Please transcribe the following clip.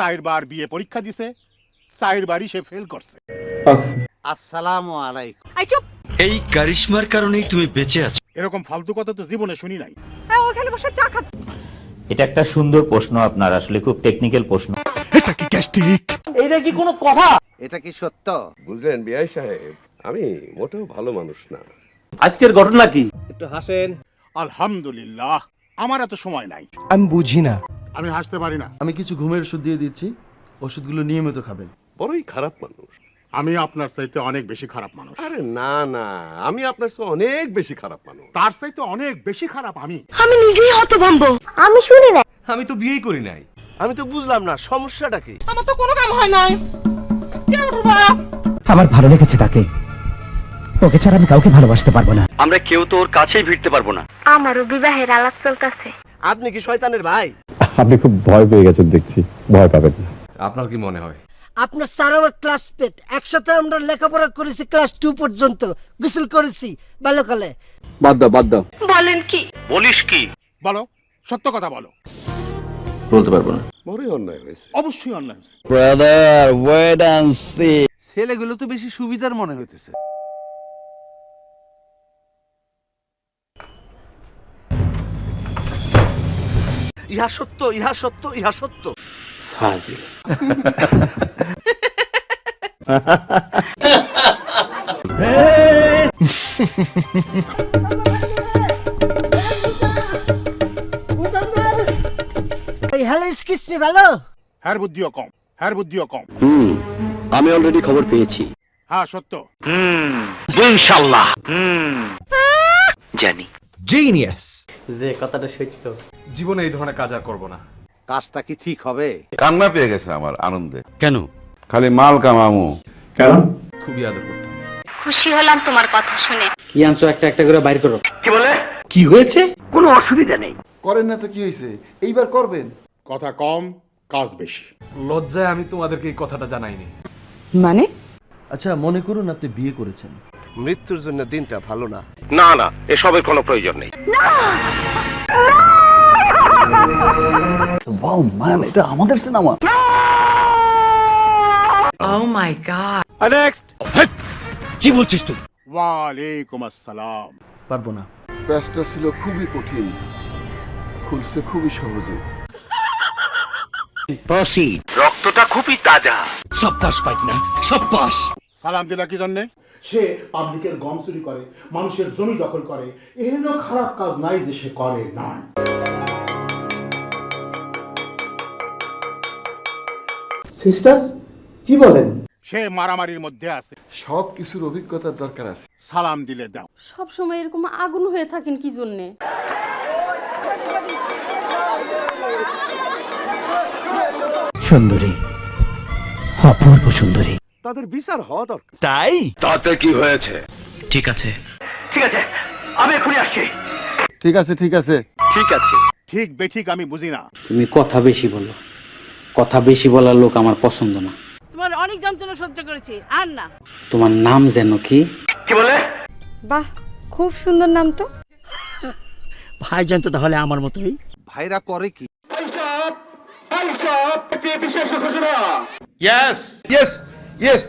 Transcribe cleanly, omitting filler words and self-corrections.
4 বার বিয়ে পরীক্ষা দিছে, 4 বারই সে ফেল করছে। আসসালামু আলাইকুম। আই চুপ। এই কারিশমার কারণেই তুমি বেঁচে আছো। এরকম ফালতু কথা তো জীবনে শুনি নাই। হ্যাঁ, ওখানে বসে চা খাচ্ছে। এটা একটা সুন্দর প্রশ্ন আপনার, আসলে খুব টেকনিক্যাল প্রশ্ন। এটা কি কোনো কথা? এটা কি সত্য? বুঝলেন বিআই সাহেব, আমি মোটেও ভালো মানুষ না। আজকের ঘটনা কি? একটু হাসেন। আলহামদুলিল্লাহ, আমার এত সময় নাই। আমি বুঝি না। আমি হাসতে পারি না। আমি কিছু ঘুমের ওষুধ দিয়ে দিচ্ছি, ওষুধগুলো নিয়মিত খাবেন। বড়ই খারাপ মানুষ। আমি আপনার চাইতে অনেক বেশি খারাপ মানুষ। আরে না না, আমি আপনার চেয়ে অনেক বেশি খারাপ মানুষ। তার চাইতে অনেক বেশি খারাপ আমি। আমি নিজেই হতভম্ব। আমি শুনি না। আমি তো বিয়েই করি নাই। আমি তো বুঝলাম না সমস্যাটা কি। আমার তো কোনো কাম হয় নাই। কে উঠবা? আমার ভালো লেগেছে তাকে, ওকে ছাড়া আমি কাউকে ভালোবাসতে পারবো না। আমরা কেউ তো ওর কাছেই ভিড়তে পারবো না। আমারও বিবাহের আলাপ চলতেছে। আপনি কি শয়তানের ভাই? আপনি খুব ভয় পেয়ে গেছেন দেখছি, ভয় পাবেন না। আপনার কি মনে হয়? আপনার স্যার আমার ক্লাসমেট, একসাথে আমরা লেখাপড়া করেছি ক্লাস 2 পর্যন্ত, গোসল করেছি বাল্যকালে। বাদ দাও। বলেন কি? বলিস কি? বলো, সত্য কথা বলো। বলতে পারবো না। বড়ই অন্যায় হয়েছে। অবশ্যই অন্যায় হয়েছে। Brother wait and see. ছেলেগুলো তো বেশি সুবিধার মনে হইতেছে। ইহা সত্য, ইহা সত্য, ইহা সত্য। ফাজিল। হ্যালো, এক্সকিউজ মি, ভালো? হ্যার বুদ্ধিও কম, হ্যার বুদ্ধিও কম। আমি অলরেডি খবর পেয়েছি। হ্যাঁ সত্য। ইনশাআল্লাহ। জানি। জিনিয়াস। যে কথাটা সত্য। জীবনে এই ধরনের কাজ আর করব না। কাজটা কি ঠিক হবে? কান্না পেয়ে গেছে আমার আনন্দে। কেন? খালি মাল কামামু। খুবই আদর করতাম। খুশি হলাম তোমার কথা শুনে। কি আনছো একটা একটা করে বাইর করো। কি বলে? কি হয়েছে? কোনো অসুবিধা নেই। করেন না তো কি হয়েছে, এইবার করবেন। কথা কম, কাজ বেশি। লজ্জায় আমি তোমাদেরকে এই কথাটা জানাইনি। মানে? আচ্ছা মনে করুন আপনি বিয়ে করেছেন, মৃত্যুর জন্য দিনটা ভালো না। না না, এসবের কোনো প্রয়োজন নেই। ওয়াও ম্যান, এটা আমাদের cinema. Oh my god. Next. কি বলছিস তুই? ওয়ালাইকুম আসসালাম। পারবো না, প্যাচটা ছিল খুবই কঠিন, খুলছে খুবই সহজে। রক্তটা খুবই তাজা। সাব্বাস পাইকনা, সাব্বাস। সালাম দিলা কি জন্যে? সে পাবলিকের গম চুরি করে, মানুষের জমি দখল করে, এহেন খারাপ কাজ নাই যে সে করে না। সিস্টার কি বলেন? সে মারামারির মধ্যে আছে, সব কিছুর অভিজ্ঞতার দরকার আছে। সালাম দিলে দাও। সব সময় এরকম আগুন হয়ে থাকেন কি জন্যে? সুন্দরী, অপূর্ব সুন্দরী। তাদের বিচার হওয়া দরকার। তাই? তাতে কি হয়েছে? ঠিক আছে। ঠিক আছে, আমি এখনই আসছি। ঠিক আছে ঠিক আছে। ঠিক আছে। ঠিক বেঠিক আমি বুঝি না। তুমি কথা বেশি বলো, কথা বেশি বলার লোক আমার পছন্দ না। তোমার অনেক যন্ত্রণা সহ্য করেছি, আর না। তোমার নাম যেন কি? কি বলে? বাহ, খুব সুন্দর নাম তো। ভাইজান তো তাহলে আমার মতোই। ভাইরা করে কি? Yes yes